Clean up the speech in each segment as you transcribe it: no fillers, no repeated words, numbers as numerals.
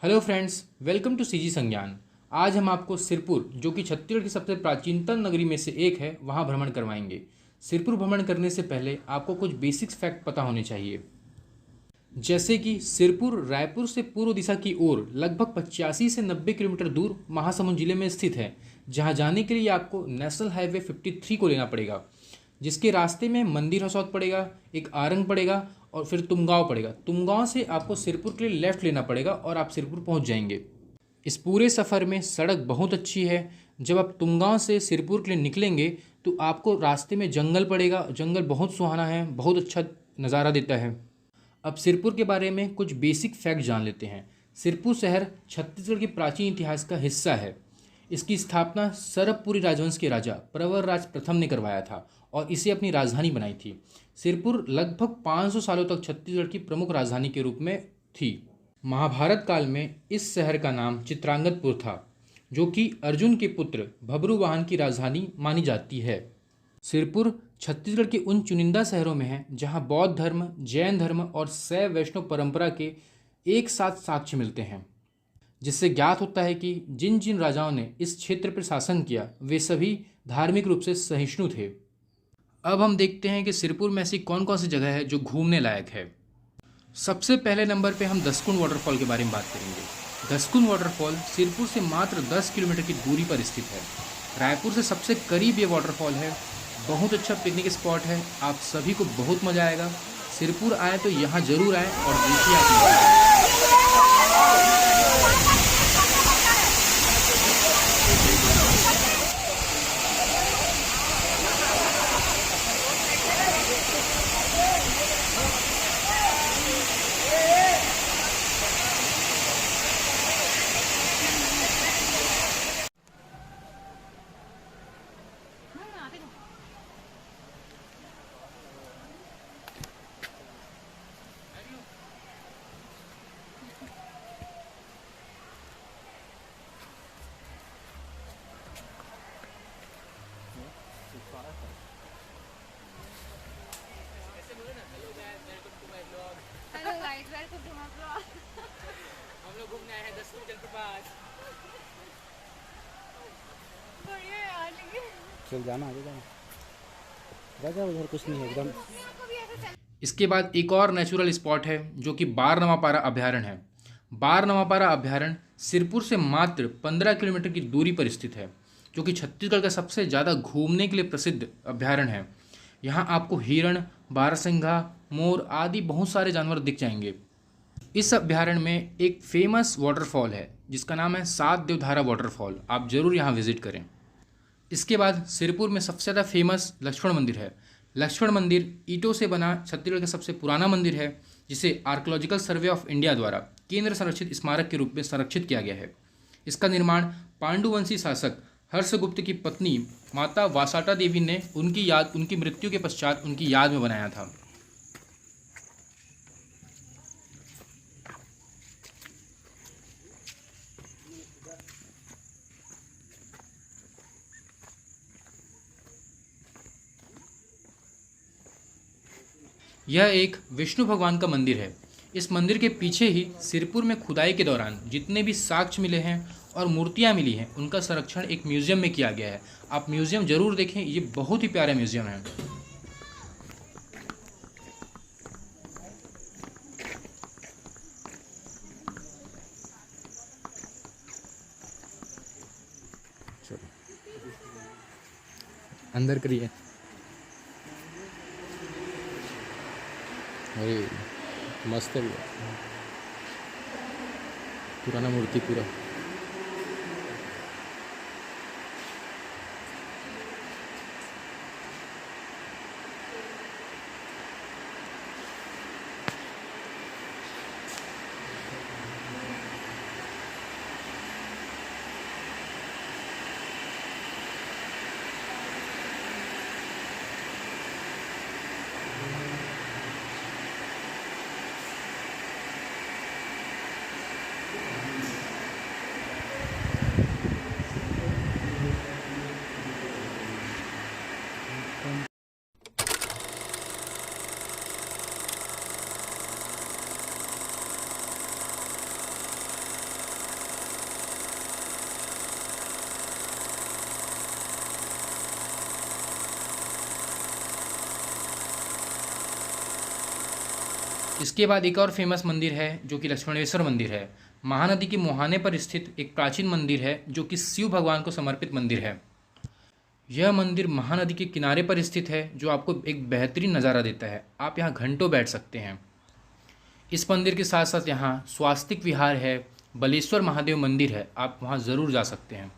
Hello friends, welcome to CG Sangyan. आज हम आपको सिरपुर, जो कि छत्तीसगढ़ की सबसे प्राचीनतम नगरी में से एक है, वहां भ्रमण करवाएंगे। सिरपुर भ्रमण करने से पहले आपको कुछ बेसिक्स फैक्ट पता होने चाहिए। जैसे कि सिरपुर रायपुर से पूर्व दिशा की ओर लगभग 85 से 90 किलोमीटर दूर महासमुंद जिले में स्थित है, जहां जाने के लिए आपको नेशनल हाईवे 53 को लेना पड़ेगा, जिसके रास्ते में मंदिर हसौद पड़ेगा, एक आरंग पड़ेगा और फिर तुमगांव पड़ेगा। तुमगांव से आपको सिरपुर के लिए लेफ्ट लेना पड़ेगा और आप सिरपुर पहुंच जाएंगे। इस पूरे सफ़र में सड़क बहुत अच्छी है। जब आप तुमगांव से सिरपुर के लिए निकलेंगे तो आपको रास्ते में जंगल पड़ेगा। जंगल बहुत सुहाना है, बहुत अच्छा नज़ारा देता है। अब सिरपुर के बारे में कुछ बेसिक फैक्ट जान लेते हैं। सिरपुर शहर छत्तीसगढ़ के प्राचीन इतिहास का हिस्सा है। इसकी स्थापना सरबपुरी राजवंश के राजा प्रवरराज प्रथम ने करवाया था और इसे अपनी राजधानी बनाई थी। सिरपुर लगभग 500 सालों तक छत्तीसगढ़ की प्रमुख राजधानी के रूप में थी। महाभारत काल में इस शहर का नाम चित्रांगदपुर था, जो कि अर्जुन के पुत्र भब्रुवाहन की राजधानी मानी जाती है। सिरपुर छत्तीसगढ़ के उन चुनिंदा शहरों में है जहां बौद्ध धर्म, जैन धर्म और शैव वैष्णव परंपरा के एक साथ साक्ष्य मिलते हैं, जिससे ज्ञात होता है कि जिन जिन राजाओं ने इस क्षेत्र पर शासन किया वे सभी धार्मिक रूप से सहिष्णु थे। अब हम देखते हैं कि सिरपुर में ऐसी कौन कौन सी जगह है जो घूमने लायक है। सबसे पहले नंबर पे हम दसकुंड वाटरफॉल के बारे में बात करेंगे। दसकुंड वाटरफॉल सिरपुर से मात्र 10 किलोमीटर की दूरी पर स्थित है। रायपुर से सबसे करीब ये वाटरफॉल है। बहुत अच्छा पिकनिक स्पॉट है, आप सभी को बहुत मज़ा आएगा। सिरपुर आए तो यहाँ ज़रूर आए और देखिए आप नज़ारा। Hello guys, welcome to my blog. हम लोग घूमने आए हैं दसकुंड जलप्रपात। बढ़िया यार, लेकिन चल जाना आगे जाना राजा, उधर कुछ नहीं है एकदम। आपको भी ऐसे चल। इसके बाद एक और नेचुरल स्पॉट है जो कि बारनवापारा अभ्यारण्य है। बारनवापारा अभ्यारण्य सिरपुर से मात्र 15 किलोमीटर की दूरी पर स्थित है, जो कि छत्तीसगढ़ का सबसे ज़्यादा घूमने के लिए प्रसिद्ध अभ्यारण्य है। यहाँ आपको हिरण, बारहसिंघा, मोर आदि बहुत सारे जानवर दिख जाएंगे। इस अभ्यारण्य में एक फेमस वाटरफॉल है जिसका नाम है सात देवधारा वाटरफॉल। आप ज़रूर यहाँ विजिट करें। इसके बाद सिरपुर में सबसे ज़्यादा फेमस लक्ष्मण मंदिर है। लक्ष्मण मंदिर ईंटों से बना छत्तीसगढ़ का सबसे पुराना मंदिर है, जिसे आर्कोलॉजिकल सर्वे ऑफ इंडिया द्वारा केंद्र संरक्षित स्मारक के रूप में संरक्षित किया गया है। इसका निर्माण पांडुवंशी शासक हर्षगुप्त की पत्नी माता वासाटा देवी ने उनकी मृत्यु के पश्चात उनकी याद में बनाया था। यह एक विष्णु भगवान का मंदिर है। इस मंदिर के पीछे ही सिरपुर में खुदाई के दौरान जितने भी साक्ष्य मिले हैं और मूर्तियां मिली हैं, उनका संरक्षण एक म्यूजियम में किया गया है। आप म्यूजियम जरूर देखें, ये बहुत ही प्यारा म्यूजियम है। अंदर करिए। अरे मस्त है भैया, पुराना मूर्ति पूरा। इसके बाद एक और फेमस मंदिर है जो कि लक्ष्मणेश्वर मंदिर है। महानदी के मुहाने पर स्थित एक प्राचीन मंदिर है जो कि शिव भगवान को समर्पित मंदिर है। यह मंदिर महानदी के किनारे पर स्थित है जो आपको एक बेहतरीन नज़ारा देता है। आप यहाँ घंटों बैठ सकते हैं। इस मंदिर के साथ साथ यहाँ स्वास्तिक विहार है, बलेश्वर महादेव मंदिर है, आप वहाँ ज़रूर जा सकते हैं।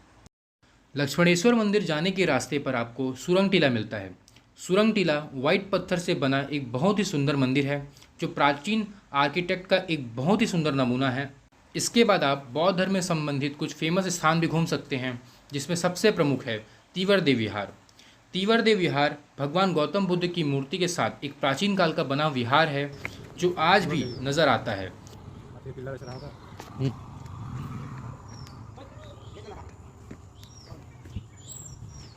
लक्ष्मणेश्वर मंदिर जाने के रास्ते पर आपको सुरंग टीला मिलता है। सुरंग टीला वाइट पत्थर से बना एक बहुत ही सुंदर मंदिर है जो प्राचीन आर्किटेक्ट का एक बहुत ही सुंदर नमूना है। इसके बाद आप बौद्ध धर्म में संबंधित कुछ फेमस स्थान भी घूम सकते हैं, जिसमें सबसे प्रमुख है तीवरदेव विहार। तीवरदेव विहार भगवान गौतम बुद्ध की मूर्ति के साथ एक प्राचीन काल का बना विहार है जो आज भी नज़र आता है।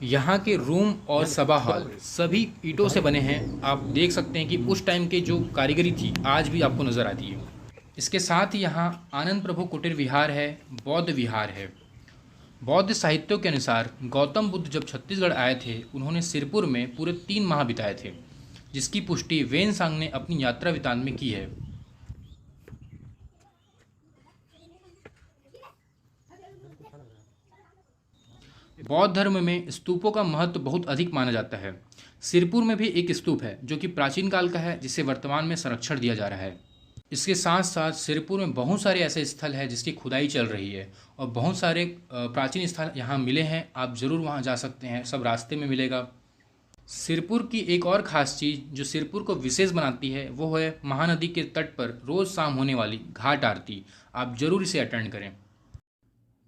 यहाँ के रूम और सभा हॉल सभी ईंटों से बने हैं। आप देख सकते हैं कि उस टाइम के जो कारीगरी थी आज भी आपको नज़र आती है। इसके साथ ही यहाँ आनंद प्रभु कुटीर विहार है, बौद्ध विहार है। बौद्ध साहित्यों के अनुसार गौतम बुद्ध जब छत्तीसगढ़ आए थे उन्होंने सिरपुर में पूरे 3 माह बिताए थे, जिसकी पुष्टि वेनसांग ने अपनी यात्रा वृत्तांत में की है। बौद्ध धर्म में स्तूपों का महत्व बहुत अधिक माना जाता है। सिरपुर में भी एक स्तूप है जो कि प्राचीन काल का है, जिसे वर्तमान में संरक्षण दिया जा रहा है। इसके साथ साथ सिरपुर में बहुत सारे ऐसे स्थल हैं जिसकी खुदाई चल रही है और बहुत सारे प्राचीन स्थल यहाँ मिले हैं। आप ज़रूर वहाँ जा सकते हैं, सब रास्ते में मिलेगा। सिरपुर की एक और ख़ास चीज़ जो सिरपुर को विशेष बनाती है वो है महानदी के तट पर रोज़ शाम होने वाली घाट आरती। आप ज़रूर इसे अटेंड करें।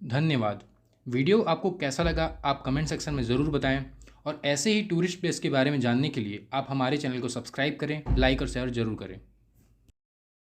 धन्यवाद। वीडियो आपको कैसा लगा आप कमेंट सेक्शन में ज़रूर बताएं और ऐसे ही टूरिस्ट प्लेस के बारे में जानने के लिए आप हमारे चैनल को सब्सक्राइब करें, लाइक और शेयर ज़रूर करें।